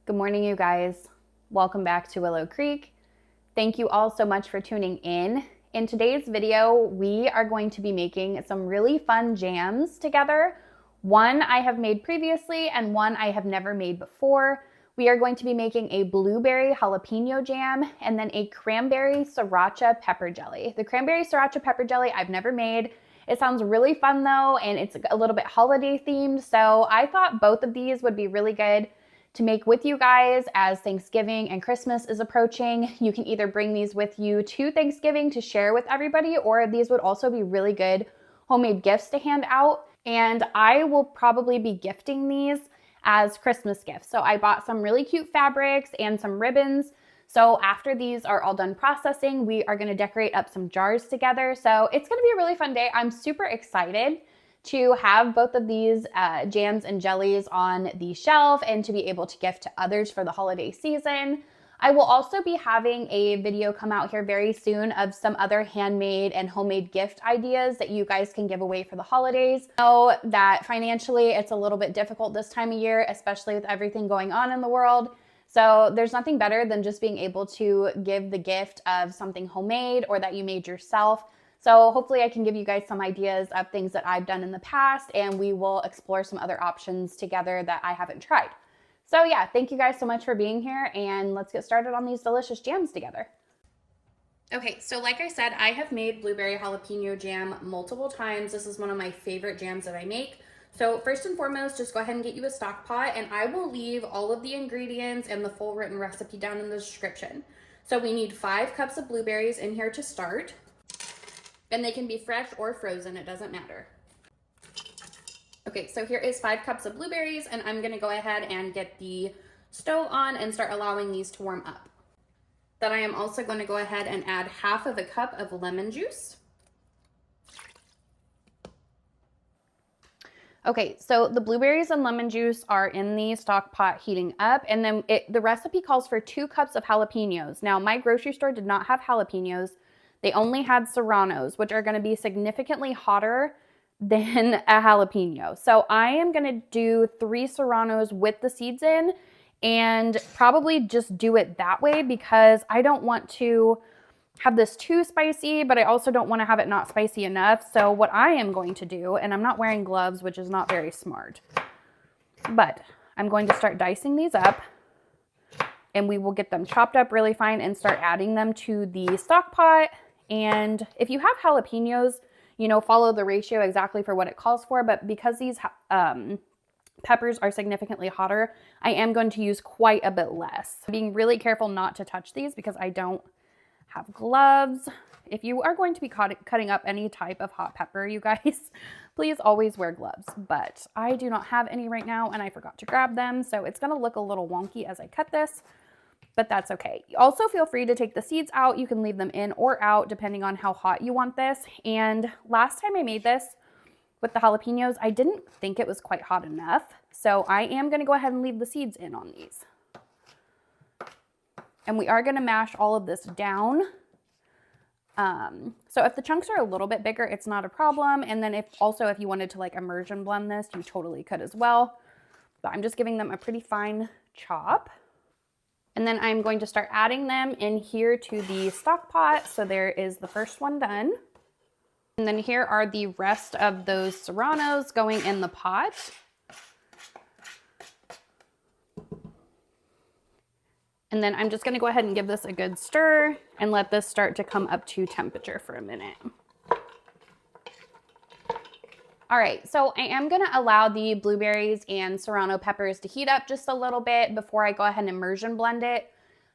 Good morning, you guys. Welcome back to Willow Creek. Thank you all so much for tuning in. In today's video, we are going to be making some really fun jams together. One I have made previously and one I have never made before. We are going to be making a blueberry jalapeno jam and then a cranberry sriracha pepper jelly. The cranberry sriracha pepper jelly I've never made. It sounds really fun though, and it's a little bit holiday themed, so I thought both of these would be really good to make with you guys as Thanksgiving and Christmas is approaching. You can either bring these with you to Thanksgiving to share with everybody, or these would also be really good homemade gifts to hand out. And I will probably be gifting these as Christmas gifts. So I bought some really cute fabrics and some ribbons. So after these are all done processing, we are going to decorate up some jars together. So it's going to be a really fun day. I'm super excited to have both of these jams and jellies on the shelf and to be able to gift to others for the holiday season. I will also be having a video come out here very soon of some other handmade and homemade gift ideas that you guys can give away for the holidays. I know that financially it's a little bit difficult this time of year, especially with everything going on in the world. So there's nothing better than just being able to give the gift of something homemade or that you made yourself. So hopefully I can give you guys some ideas of things that I've done in the past, and we will explore some other options together that I haven't tried. So yeah, thank you guys so much for being here, and let's get started on these delicious jams together. Okay, so like I said, I have made blueberry jalapeno jam multiple times. This is one of my favorite jams that I make. So first and foremost, just go ahead and get you a stock pot, and I will leave all of the ingredients and the full written recipe down in the description. So we need 5 cups of blueberries in here to start. And they can be fresh or frozen, it doesn't matter. Okay, so here is 5 cups of blueberries, and I'm gonna go ahead and get the stove on and start allowing these to warm up. Then I am also gonna go ahead and add 1/2 cup of lemon juice. Okay, so the blueberries and lemon juice are in the stock pot heating up, and then the recipe calls for 2 cups of jalapeños. Now, my grocery store did not have jalapeños. They only had serranos, which are going to be significantly hotter than a jalapeno. So I am going to do 3 serranos with the seeds in and probably just do it that way because I don't want to have this too spicy, but I also don't want to have it not spicy enough. So what I am going to do, and I'm not wearing gloves, which is not very smart, but I'm going to start dicing these up. And we will get them chopped up really fine and start adding them to the stock pot. And if you have jalapenos, you know, follow the ratio exactly for what it calls for. But because these peppers are significantly hotter, I am going to use quite a bit less. I'm being really careful not to touch these because I don't have gloves. If you are going to be cutting up any type of hot pepper, you guys, please always wear gloves. But I do not have any right now, and I forgot to grab them. So it's going to look a little wonky as I cut this, but that's okay. Also, feel free to take the seeds out. You can leave them in or out depending on how hot you want this. And last time I made this with the jalapenos, I didn't think it was quite hot enough. So I am going to go ahead and leave the seeds in on these. And we are going to mash all of this down. So if the chunks are a little bit bigger, it's not a problem. And then if you wanted to like immersion blend this, you totally could as well. But I'm just giving them a pretty fine chop. And then I'm going to start adding them in here to the stock pot. So there is the first one done. And then here are the rest of those serranos going in the pot. And then I'm just going to go ahead and give this a good stir and let this start to come up to temperature for a minute. All right, so I am going to allow the blueberries and serrano peppers to heat up just a little bit before I go ahead and immersion blend it.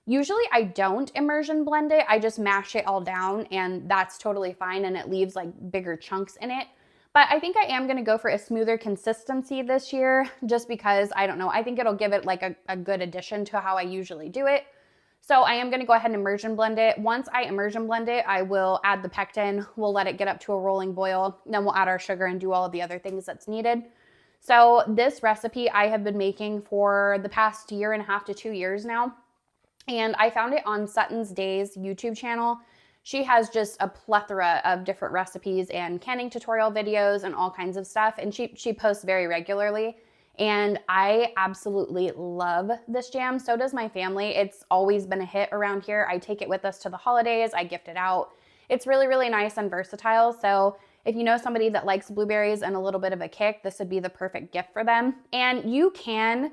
Usually I don't immersion blend it. I just mash it all down, and that's totally fine, and it leaves like bigger chunks in it. But I think I am going to go for a smoother consistency this year just because, I don't know, I think it'll give it like a good addition to how I usually do it. So I am going to go ahead and immersion blend it. Once I immersion blend it, I will add the pectin. We'll let it get up to a rolling boil. Then we'll add our sugar and do all of the other things that's needed. So this recipe I have been making for the past 1.5 to 2 years now. And I found it on Sutton's Days YouTube channel. She has just a plethora of different recipes and canning tutorial videos and all kinds of stuff. And she posts very regularly. And I absolutely love this jam. So does my family. It's always been a hit around here. I take it with us to the holidays. I gift it out. It's really, really nice and versatile. So if you know somebody that likes blueberries and a little bit of a kick, this would be the perfect gift for them. And you can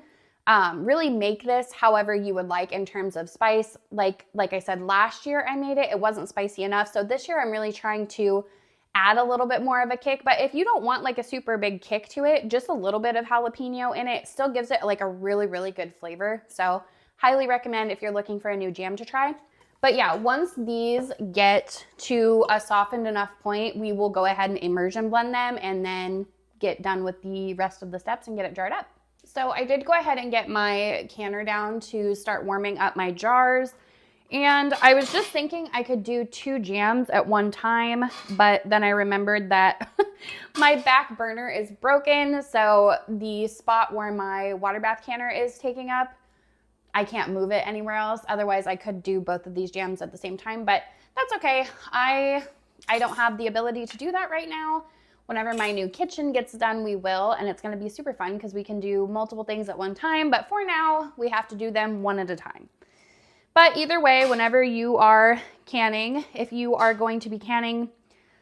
really make this however you would like in terms of spice. Like I said, last year I made it. It wasn't spicy enough. So this year I'm really trying to add a little bit more of a kick. But if you don't want like a super big kick to it, just a little bit of jalapeno in it still gives it like a really, really good flavor. So highly recommend if you're looking for a new jam to try. But yeah, once these get to a softened enough point, we will go ahead and immersion blend them and then get done with the rest of the steps and get it jarred up. So I did go ahead and get my canner down to start warming up my jars. And I was just thinking I could do 2 jams at one time, but then I remembered that my back burner is broken. So the spot where my water bath canner is taking up, I can't move it anywhere else. Otherwise I could do both of these jams at the same time, but that's okay. I don't have the ability to do that right now. Whenever my new kitchen gets done, we will, and it's gonna be super fun because we can do multiple things at one time, but for now, we have to do them one at a time. But either way, whenever you are canning, if you are going to be canning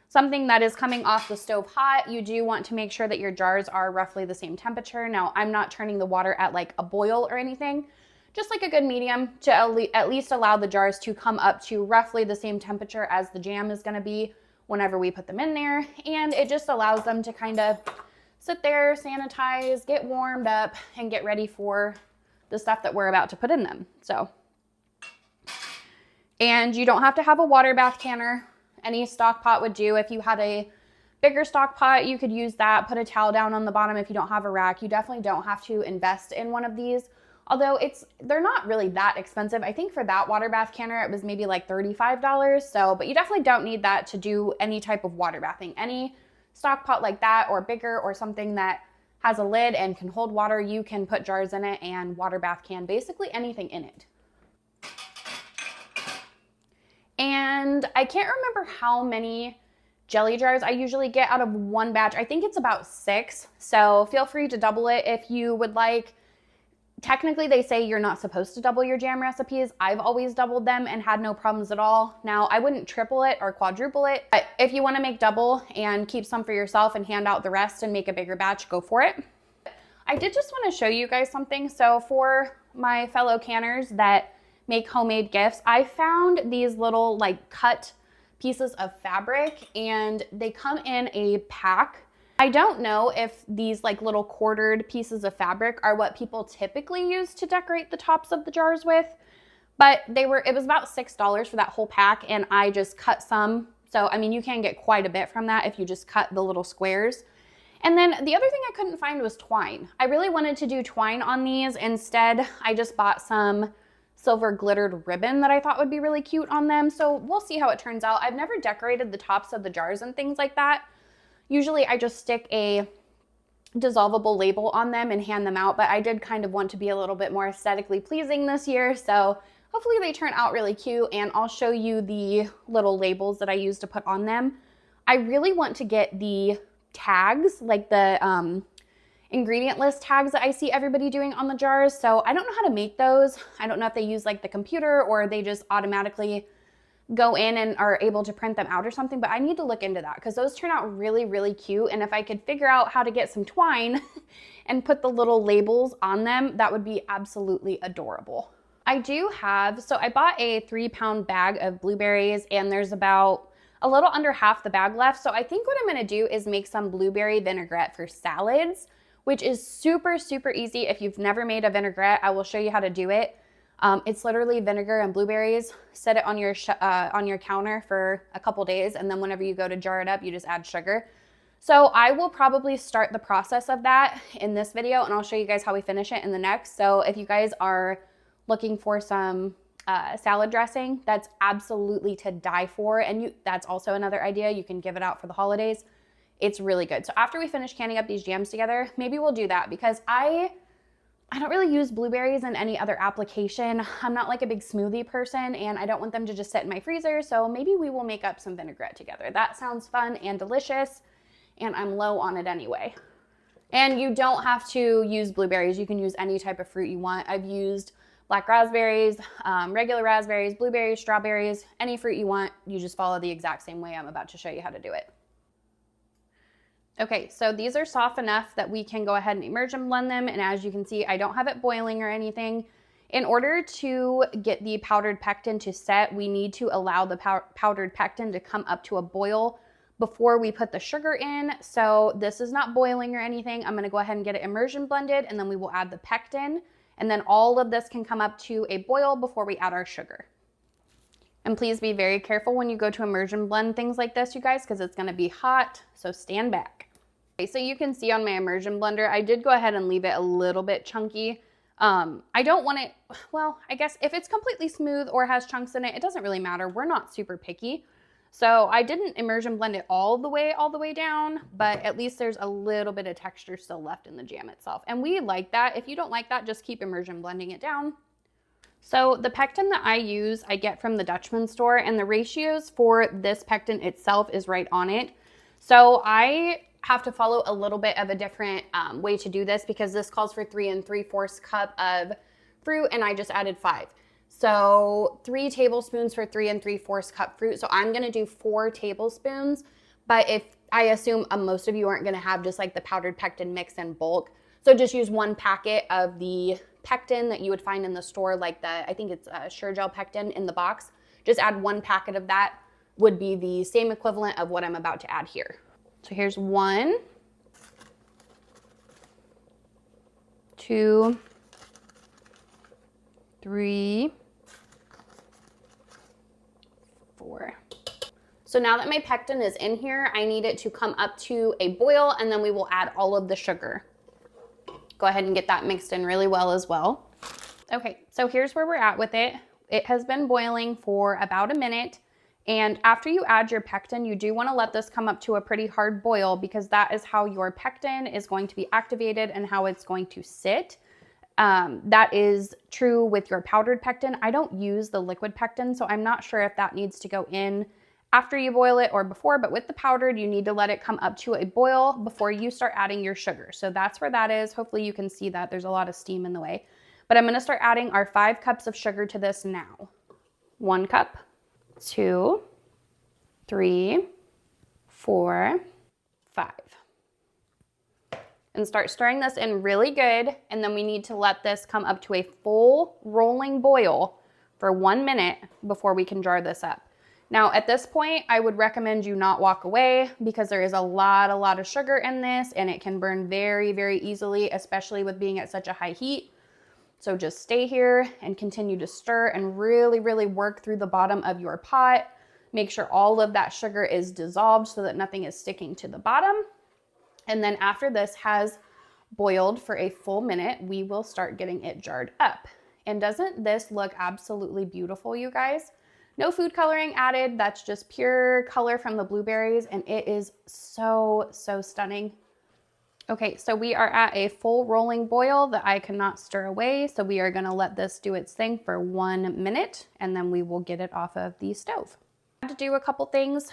something that is coming off the stove hot, you do want to make sure that your jars are roughly the same temperature. Now, I'm not turning the water at like a boil or anything, just like a good medium to at least allow the jars to come up to roughly the same temperature as the jam is gonna be whenever we put them in there. And it just allows them to kind of sit there, sanitize, get warmed up, and get ready for the stuff that we're about to put in them. So. And you don't have to have a water bath canner. Any stock pot would do. If you had a bigger stock pot, you could use that. Put a towel down on the bottom if you don't have a rack. You definitely don't have to invest in one of these. Although they're not really that expensive. I think for that water bath canner, it was maybe like $35. So, but you definitely don't need that to do any type of water bathing. Any stock pot like that or bigger or something that has a lid and can hold water, you can put jars in it and water bath can basically anything in it. And I can't remember how many jelly jars I usually get out of one batch. I think it's about 6. So feel free to double it if you would like. Technically, they say you're not supposed to double your jam recipes. I've always doubled them and had no problems at all. Now, I wouldn't triple it or quadruple it, but if you want to make double and keep some for yourself and hand out the rest and make a bigger batch, go for it. I did just want to show you guys something. So for my fellow canners that make homemade gifts, I found these little like cut pieces of fabric and they come in a pack. I don't know if these like little quartered pieces of fabric are what people typically use to decorate the tops of the jars with, but it was about $6 for that whole pack and I just cut some. So, I mean, you can get quite a bit from that if you just cut the little squares. And then the other thing I couldn't find was twine. I really wanted to do twine on these. Instead, I just bought some silver glittered ribbon that I thought would be really cute on them. So we'll see how it turns out. I've never decorated the tops of the jars and things like that. Usually I just stick a dissolvable label on them and hand them out, but I did kind of want to be a little bit more aesthetically pleasing this year. So hopefully they turn out really cute and I'll show you the little labels that I use to put on them. I really want to get the tags, like the ingredient list tags that I see everybody doing on the jars. So I don't know how to make those. I don't know if they use like the computer or they just automatically go in and are able to print them out or something, but I need to look into that because those turn out really, really cute. And if I could figure out how to get some twine and put the little labels on them, that would be absolutely adorable. I bought a 3-pound bag of blueberries and there's about a little under half the bag left. So I think what I'm gonna do is make some blueberry vinaigrette for salads, which is super, super easy. If you've never made a vinaigrette, I will show you how to do it. It's literally vinegar and blueberries. Set it on your counter for a couple days, and then whenever you go to jar it up, you just add sugar. So I will probably start the process of that in this video, and I'll show you guys how we finish it in the next. So if you guys are looking for some salad dressing, that's absolutely to die for, and that's also another idea. You can give it out for the holidays. It's really good. So after we finish canning up these jams together, maybe we'll do that because I don't really use blueberries in any other application. I'm not like a big smoothie person and I don't want them to just sit in my freezer. So maybe we will make up some vinaigrette together. That sounds fun and delicious and I'm low on it anyway. And you don't have to use blueberries. You can use any type of fruit you want. I've used black raspberries, regular raspberries, blueberries, strawberries, any fruit you want. You just follow the exact same way I'm about to show you how to do it. Okay, so these are soft enough that we can go ahead and immersion blend them. And as you can see, I don't have it boiling or anything. In order to get the powdered pectin to set, we need to allow the powdered pectin to come up to a boil before we put the sugar in. So this is not boiling or anything. I'm gonna go ahead and get it immersion blended, and then we will add the pectin. And then all of this can come up to a boil before we add our sugar. And please be very careful when you go to immersion blend things like this, you guys, because it's gonna be hot, so stand back. Okay, so you can see on my immersion blender, I did go ahead and leave it a little bit chunky. I don't want it, well, I guess if it's completely smooth or has chunks in it, it doesn't really matter. We're not super picky. So I didn't immersion blend it all the way down, but at least there's a little bit of texture still left in the jam itself. And we like that. If you don't like that, just keep immersion blending it down. So the pectin that I use, I get from the Dutchman store, and the ratios for this pectin itself is right on it. So I have to follow a little bit of a different way to do this, because this calls for 3 3/4 cup of fruit, and I just added 5. So 3 tablespoons for 3 3/4 cup fruit. So I'm gonna do 4 tablespoons, but if I assume most of you aren't gonna have just like the powdered pectin mix in bulk. So just use 1 packet of the pectin that you would find in the store, like I think it's Sriracha pectin in the box. Just add 1 packet of that, would be the same equivalent of what I'm about to add here. So here's 1, 2, 3, 4. So now that my pectin is in here, I need it to come up to a boil, and then we will add all of the sugar. Go ahead and get that mixed in really well as well. Okay, so here's where we're at with it. It has been boiling for about a minute. And after you add your pectin, you do want to let this come up to a pretty hard boil, because that is how your pectin is going to be activated and how it's going to sit. That is true with your powdered pectin. I don't use the liquid pectin, so I'm not sure if that needs to go in after you boil it or before, but with the powdered, you need to let it come up to a boil before you start adding your sugar. So that's where that is. Hopefully you can see that. There's a lot of steam in the way. But I'm gonna start adding our 5 cups of sugar to this now. 1 cup, 2, 3, 4, 5. And start stirring this in really good. And then we need to let this come up to a full rolling boil for 1 minute before we can jar this up. Now at this point, I would recommend you not walk away, because there is a lot of sugar in this, and it can burn very, very easily, especially with being at such a high heat. So just stay here and continue to stir and really, really work through the bottom of your pot. Make sure all of that sugar is dissolved so that nothing is sticking to the bottom. And then after this has boiled for a full minute, we will start getting it jarred up. And doesn't this look absolutely beautiful, you guys? No food coloring added. That's just pure color from the blueberries, and it is so, so stunning. Okay, so we are at a full rolling boil that I cannot stir away. So we are gonna let this do its thing for 1 minute, and then we will get it off of the stove. I had to do a couple things.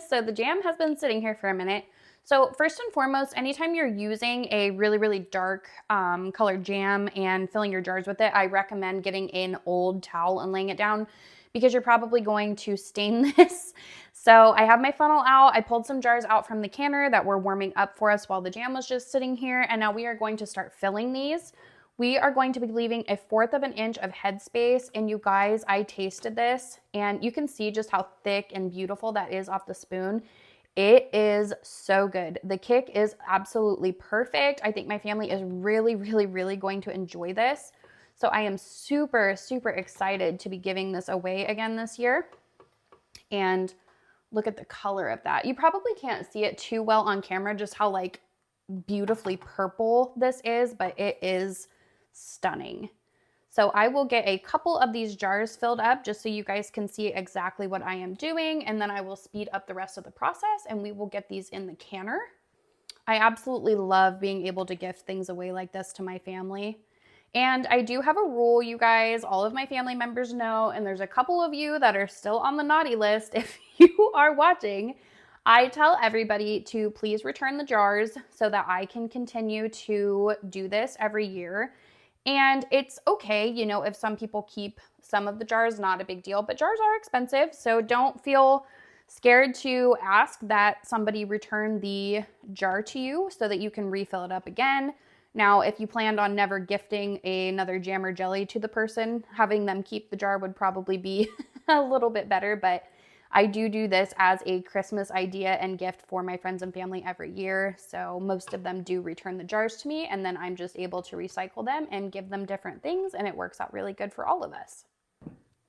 So the jam has been sitting here for a minute. So first and foremost, anytime you're using a really, really dark colored jam and filling your jars with it, I recommend getting an old towel and laying it down, because you're probably going to stain this. So I have my funnel out. I pulled some jars out from the canner that were warming up for us while the jam was just sitting here. And now we are going to start filling these. We are going to be leaving 1/4 of an inch of headspace. And you guys, I tasted this, and you can see just how thick and beautiful that is off the spoon. It is so good. The kick is absolutely perfect. I think my family is really, really, really going to enjoy this. So I am super, super excited to be giving this away again this year. And look at the color of that. You probably can't see it too well on camera, just how like beautifully purple this is, but it is stunning. So I will get a couple of these jars filled up just so you guys can see exactly what I am doing. And then I will speed up the rest of the process, and we will get these in the canner. I absolutely love being able to gift things away like this to my family. And I do have a rule, you guys, all of my family members know, and there's a couple of you that are still on the naughty list if you are watching. I tell everybody to please return the jars so that I can continue to do this every year. And it's okay, you know, if some people keep some of the jars, not a big deal, but jars are expensive. So don't feel scared to ask that somebody return the jar to you so that you can refill it up again. Now, if you planned on never gifting another jam or jelly to the person, having them keep the jar would probably be a little bit better, but I do this as a Christmas idea and gift for my friends and family every year. So most of them do return the jars to me, and then I'm just able to recycle them and give them different things, and it works out really good for all of us.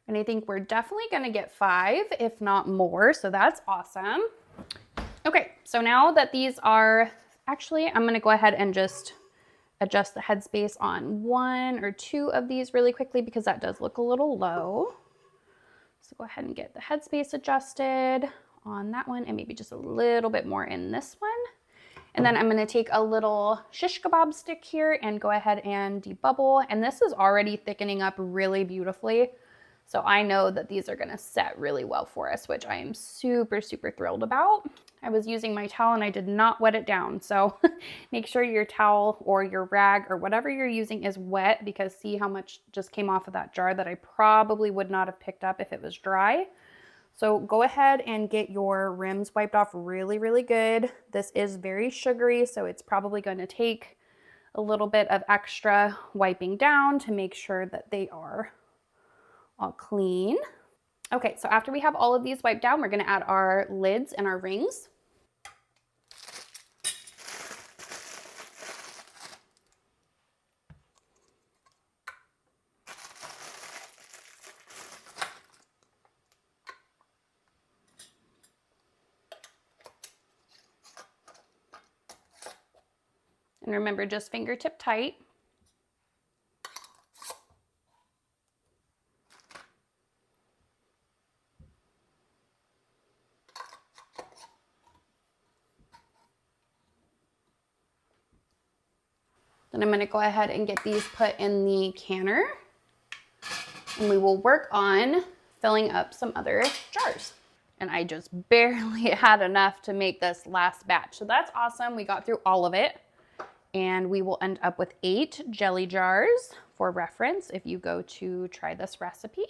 And I think we're definitely gonna get 5, if not more, so that's awesome. Okay, so now that these are, actually, I'm gonna go ahead and just adjust the headspace on 1 or 2 of these really quickly because that does look a little low. So go ahead and get the headspace adjusted on that one and maybe just a little bit more in this one. And then I'm going to take a little shish kebab stick here and go ahead and debubble. And this is already thickening up really beautifully. So I know that these are going to set really well for us, which I am super, super thrilled about. I was using my towel and I did not wet it down. So make sure your towel or your rag or whatever you're using is wet, because see how much just came off of that jar that I probably would not have picked up if it was dry. So go ahead and get your rims wiped off really, really good. This is very sugary, so it's probably going to take a little bit of extra wiping down to make sure that they are all clean. Okay, so after we have all of these wiped down, we're gonna add our lids and our rings. And remember, just fingertip tight. Then I'm going to go ahead and get these put in the canner, and we will work on filling up some other jars. And I just barely had enough to make this last batch. So that's awesome. We got through all of it, and we will end up with 8 jelly jars for reference if you go to try this recipe.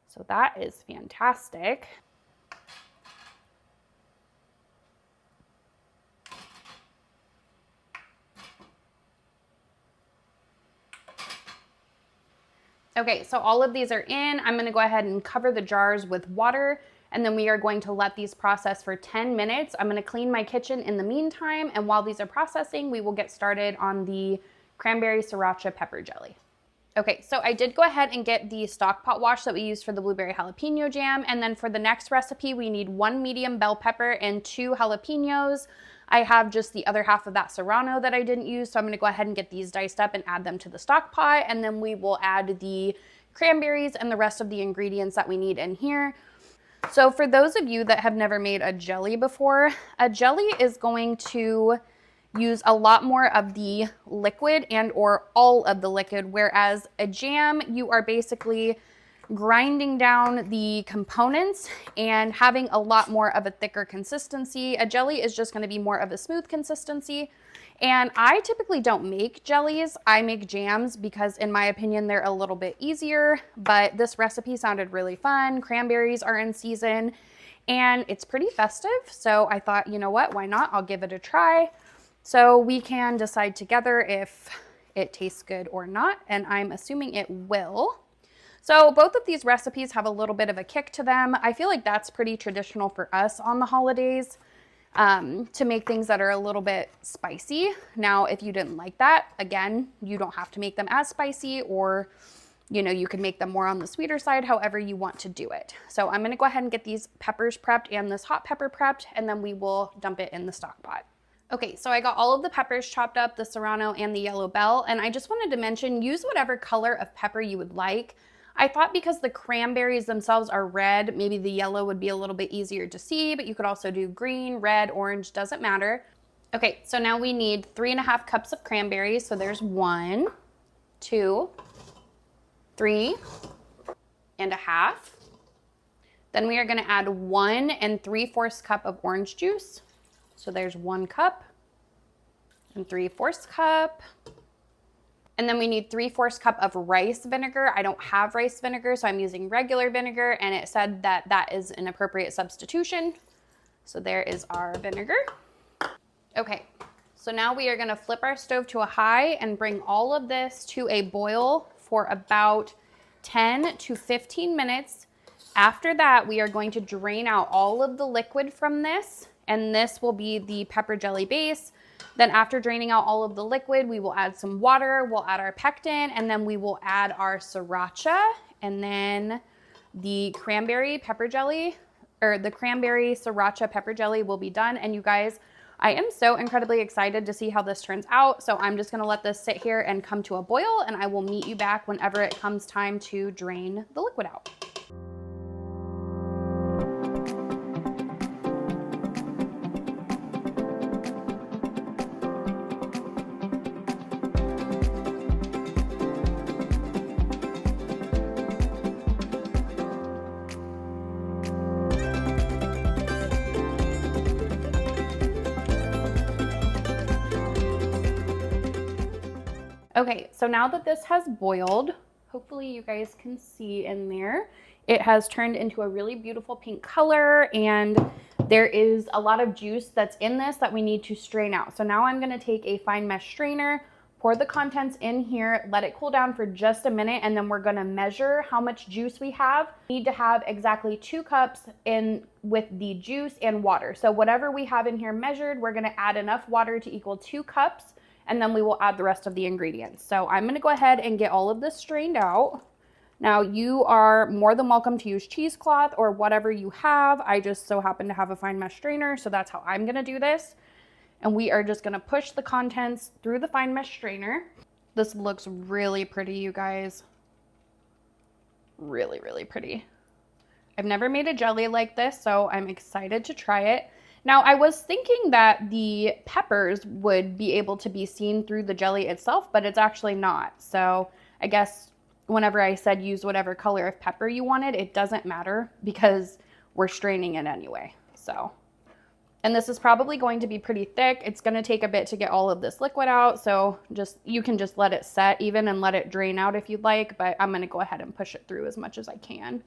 So that is fantastic. Okay, so all of these are in. I'm gonna go ahead and cover the jars with water, and then we are going to let these process for 10 minutes. I'm gonna clean my kitchen in the meantime, and while these are processing, we will get started on the cranberry sriracha pepper jelly. Okay, so I did go ahead and get the stock pot wash that we used for the blueberry jalapeno jam, and then for the next recipe, we need 1 medium bell pepper and 2 jalapeños. I have just the other half of that serrano that I didn't use, so I'm gonna go ahead and get these diced up and add them to the stock pot, and then we will add the cranberries and the rest of the ingredients that we need in here. So for those of you that have never made a jelly before, a jelly is going to use a lot more of the liquid and or all of the liquid, whereas a jam, you are basically grinding down the components and having a lot more of a thicker consistency. A jelly is just going to be more of a smooth consistency. And I typically don't make jellies. I make jams because in my opinion, they're a little bit easier, but this recipe sounded really fun. Cranberries are in season and it's pretty festive. So I thought, you know what, why not? I'll give it a try. So we can decide together if it tastes good or not. And I'm assuming it will. So both of these recipes have a little bit of a kick to them. I feel like that's pretty traditional for us on the holidays, to make things that are a little bit spicy. Now, if you didn't like that, again, you don't have to make them as spicy, or, you know, you can make them more on the sweeter side, however you want to do it. So I'm gonna go ahead and get these peppers prepped and this hot pepper prepped, and then we will dump it in the stock pot. Okay, so I got all of the peppers chopped up, the serrano and the yellow bell, and I just wanted to mention, use whatever color of pepper you would like. I thought because the cranberries themselves are red, maybe the yellow would be a little bit easier to see, but you could also do green, red, orange, doesn't matter. Okay, so now we need 3.5 cups of cranberries. So there's 1, 2, 3.5, Then we are gonna add 1 3/4 cup of orange juice. So there's 1 cup and 3/4 cup. And then we need 3/4 cup of rice vinegar. I don't have rice vinegar, so I'm using regular vinegar, and it said that that is an appropriate substitution. So there is our vinegar. Okay, so now we are gonna flip our stove to a high and bring all of this to a boil for about 10 to 15 minutes. After that, we are going to drain out all of the liquid from this, and this will be the pepper jelly base. Then after draining out all of the liquid, we will add some water, we'll add our pectin, and then we will add our sriracha, and then the cranberry pepper jelly, or the cranberry sriracha pepper jelly will be done. And you guys, I am so incredibly excited to see how this turns out. So I'm just gonna let this sit here and come to a boil, and I will meet you back whenever it comes time to drain the liquid out. Okay, so now that this has boiled, hopefully you guys can see in there, it has turned into a really beautiful pink color, and there is a lot of juice that's in this that we need to strain out. So now I'm gonna take a fine mesh strainer, pour the contents in here, let it cool down for just a minute, and then we're gonna measure how much juice we have. We need to have exactly 2 cups in with the juice and water. So whatever we have in here measured, we're gonna add enough water to equal 2 cups, and then we will add the rest of the ingredients. So I'm gonna go ahead and get all of this strained out. Now you are more than welcome to use cheesecloth or whatever you have. I just so happen to have a fine mesh strainer, so that's how I'm gonna do this. And we are just gonna push the contents through the fine mesh strainer. This looks really pretty, you guys. Really, really pretty. I've never made a jelly like this, so I'm excited to try it. Now, I was thinking that the peppers would be able to be seen through the jelly itself, but it's actually not. So I guess whenever I said use whatever color of pepper you wanted, it doesn't matter because we're straining it anyway. So, and this is probably going to be pretty thick. It's going to take a bit to get all of this liquid out. So you can just let it set even and let it drain out if you'd like, but I'm going to go ahead and push it through as much as I can.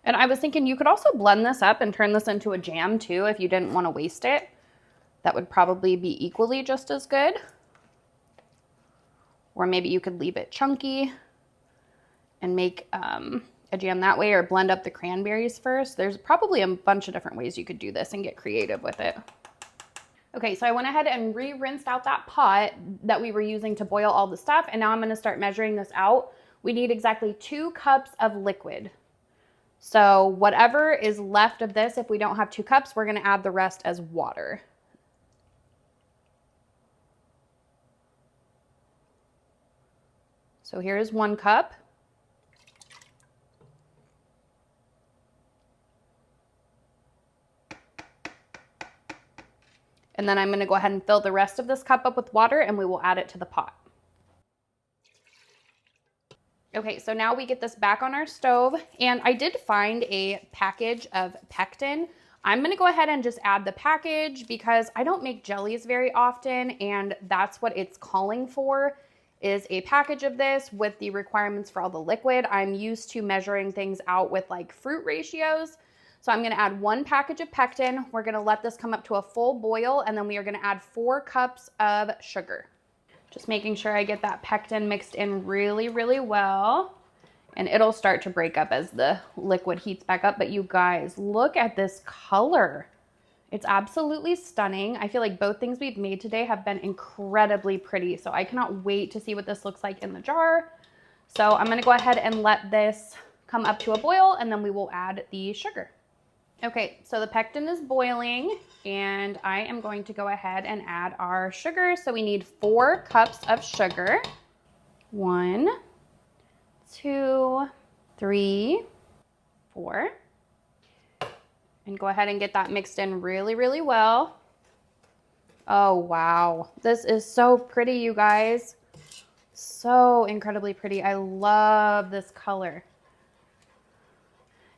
And I was thinking you could also blend this up and turn this into a jam too if you didn't want to waste it. That would probably be equally just as good. Or maybe you could leave it chunky and make a jam that way, or blend up the cranberries first. There's probably a bunch of different ways you could do this and get creative with it. Okay, so I went ahead and re-rinsed out that pot that we were using to boil all the stuff, and now I'm gonna start measuring this out. We need exactly 2 cups of liquid. So whatever is left of this, if we don't have 2 cups, we're gonna add the rest as water. So here is 1 cup. And then I'm gonna go ahead and fill the rest of this cup up with water, and we will add it to the pot. Okay, so now we get this back on our stove, and I did find a package of pectin. I'm gonna go ahead and just add the package because I don't make jellies very often, and that's what it's calling for, is a package of this with the requirements for all the liquid. I'm used to measuring things out with like fruit ratios. So I'm gonna add 1 package of pectin. We're gonna let this come up to a full boil, and then we are gonna add 4 cups of sugar. Just making sure I get that pectin mixed in really, really well. And it'll start to break up as the liquid heats back up. But you guys, look at this color. It's absolutely stunning. I feel like both things we've made today have been incredibly pretty. So I cannot wait to see what this looks like in the jar. So I'm gonna go ahead and let this come up to a boil, and then we will add the sugar. Okay, so the pectin is boiling, and I am going to go ahead and add our sugar. So we need 4 cups of sugar. 1, 2, 3, 4. And go ahead and get that mixed in really, really well. Oh, wow. This is so pretty, you guys. So incredibly pretty. I love this color.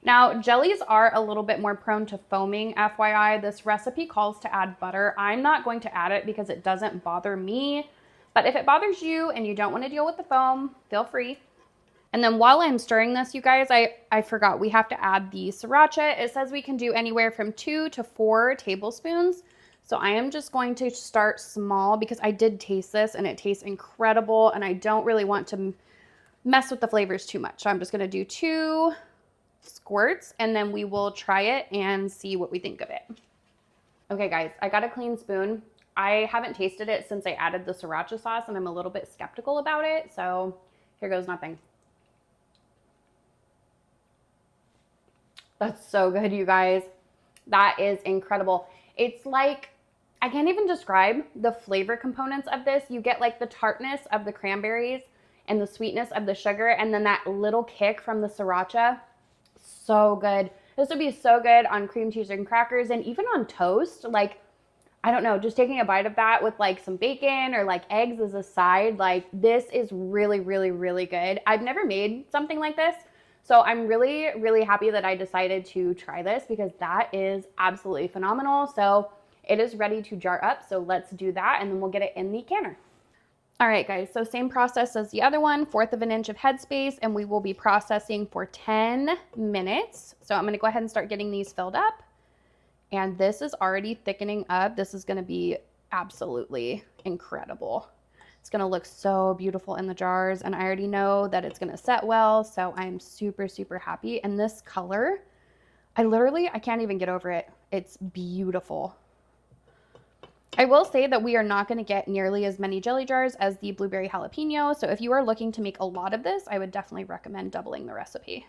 Now, jellies are a little bit more prone to foaming, FYI. This recipe calls to add butter. I'm not going to add it because it doesn't bother me. But if it bothers you and you don't want to deal with the foam, feel free. And then while I'm stirring this, you guys, I forgot we have to add the sriracha. It says we can do anywhere from 2 to 4 tablespoons. So I am just going to start small because I did taste this and it tastes incredible. And I don't really want to mess with the flavors too much. So I'm just going to do 2 squirts and then we will try it and see what we think of it. Okay guys, I got a clean spoon. I haven't tasted it since I added the sriracha sauce and I'm a little bit skeptical about it. So here goes nothing. That's so good, you guys. That is incredible. It's like, I can't even describe the flavor components of this. You get like the tartness of the cranberries and the sweetness of the sugar and then that little kick from the sriracha. So good. This would be so good on cream cheese and crackers and even on toast. Like, I don't know, just taking a bite of that with like some bacon or like eggs as a side. Like this is really, really, really good. I've never made something like this. So I'm really, really happy that I decided to try this because that is absolutely phenomenal. So it is ready to jar up. So let's do that and then we'll get it in the canner. All right, guys, so same process as the other one, 1/4 of an inch of headspace, and we will be processing for 10 minutes. So I'm gonna go ahead and start getting these filled up. And this is already thickening up. This is gonna be absolutely incredible. It's gonna look so beautiful in the jars, and I already know that it's gonna set well, so I'm super, super happy. And this color, I can't even get over it. It's beautiful. I will say that we are not going to get nearly as many jelly jars as the blueberry jalapeno. So if you are looking to make a lot of this, I would definitely recommend doubling the recipe.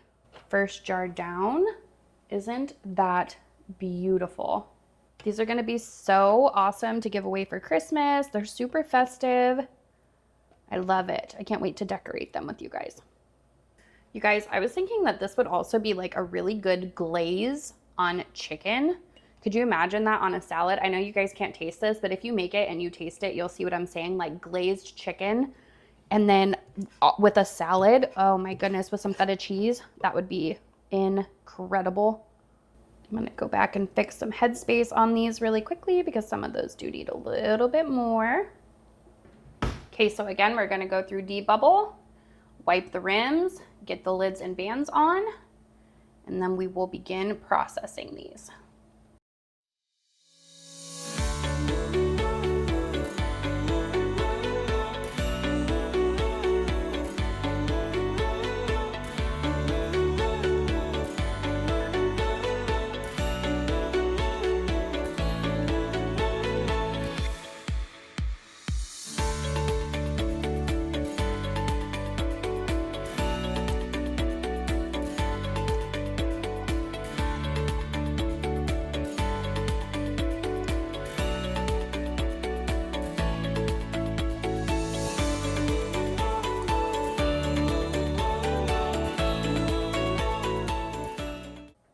First jar down. Isn't that beautiful? These are going to be so awesome to give away for Christmas. They're super festive. I love it. I can't wait to decorate them with you guys. You guys, I was thinking that this would also be like a really good glaze on chicken. Could you imagine that on a salad? I know you guys can't taste this, but if you make it and you taste it, you'll see what I'm saying, like glazed chicken. And then with a salad, oh my goodness, with some feta cheese, that would be incredible. I'm gonna go back and fix some headspace on these really quickly because some of those do need a little bit more. Okay, so again, we're gonna go through debubble, wipe the rims, get the lids and bands on, and then we will begin processing these.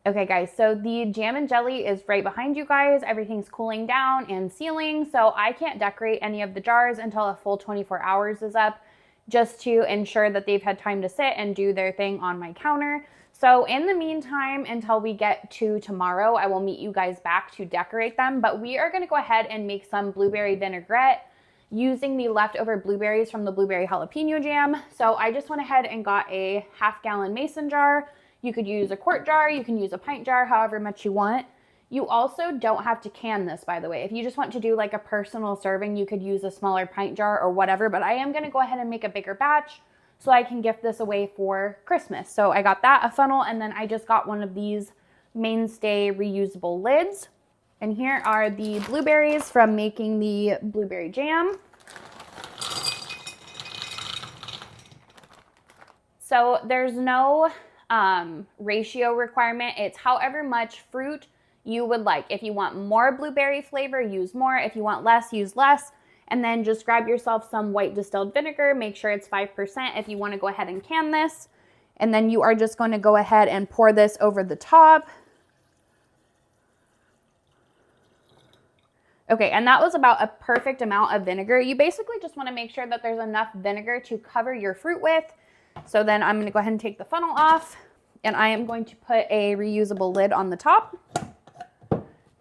Okay guys, so the jam and jelly is right behind you guys. Everything's cooling down and sealing, so I can't decorate any of the jars until a full 24 hours is up, just to ensure that they've had time to sit and do their thing on my counter. So in the meantime, until we get to tomorrow, I will meet you guys back to decorate them, but we are gonna go ahead and make some blueberry vinaigrette using the leftover blueberries from the blueberry jalapeno jam. So I just went ahead and got a 1/2 gallon mason jar. You could use a quart jar, you can use a pint jar, however much you want. You also don't have to can this, by the way. If you just want to do like a personal serving, you could use a smaller pint jar or whatever, but I am gonna go ahead and make a bigger batch so I can gift this away for Christmas. So I got that, a funnel, and then I just got one of these mainstay reusable lids. And here are the blueberries from making the blueberry jam. So there's no ratio requirement. It's however much fruit you would like. If you want more blueberry flavor, use more. If you want less, use less. And then just grab yourself some white distilled vinegar. Make sure it's 5% if you want to go ahead and can this. And then you are just going to go ahead and pour this over the top. Okay, and that was about a perfect amount of vinegar. You basically just want to make sure that there's enough vinegar to cover your fruit with. So then I'm going to go ahead and take the funnel off And I am going to put a reusable lid on the top.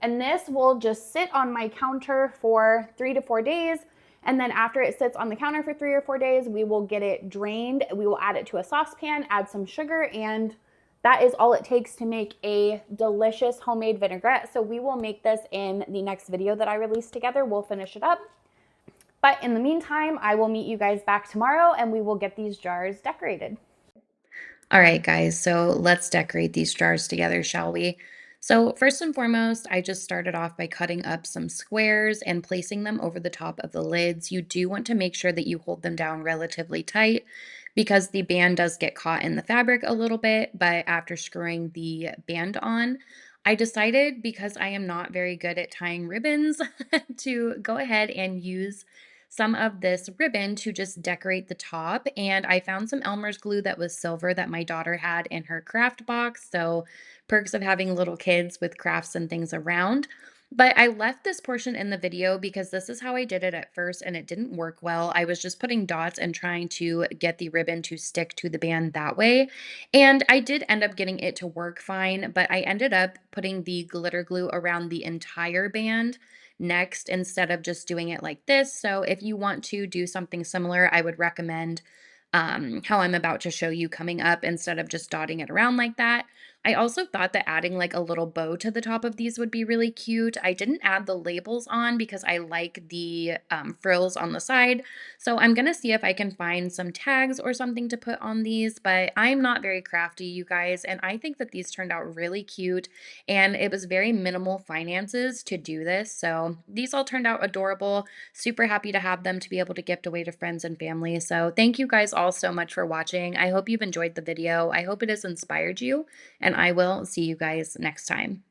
And this will just sit on my counter for 3 to 4 days. And then after it sits on the counter for 3 or 4 days, we will get it drained. We will add it to a saucepan, add some sugar, and that is all it takes to make a delicious homemade vinaigrette. So we will make this in the next video that I release together. We'll finish it up. But in the meantime, I will meet you guys back tomorrow and we will get these jars decorated. All right, guys, so let's decorate these jars together, shall we? So first and foremost, I just started off by cutting up some squares and placing them over the top of the lids. You do want to make sure that you hold them down relatively tight because the band does get caught in the fabric a little bit, but after screwing the band on, I decided because I am not very good at tying ribbons to go ahead and use some of this ribbon to just decorate the top. And I found some Elmer's glue that was silver that my daughter had in her craft box. So, perks of having little kids with crafts and things around. But I left this portion in the video because this is how I did it at first and it didn't work well. I was just putting dots and trying to get the ribbon to stick to the band that way. And I did end up getting it to work fine, but I ended up putting the glitter glue around the entire band next instead of just doing it like this. So if you want to do something similar, I would recommend how I'm about to show you coming up instead of just dotting it around like that. I also thought that adding like a little bow to the top of these would be really cute. I didn't add the labels on because I like the frills on the side. So I'm going to see if I can find some tags or something to put on these, but I'm not very crafty, you guys, and I think that these turned out really cute and it was very minimal finances to do this. So these all turned out adorable. Super happy to have them to be able to gift away to friends and family. So thank you guys all so much for watching. I hope you've enjoyed the video. I hope it has inspired you, and I will see you guys next time.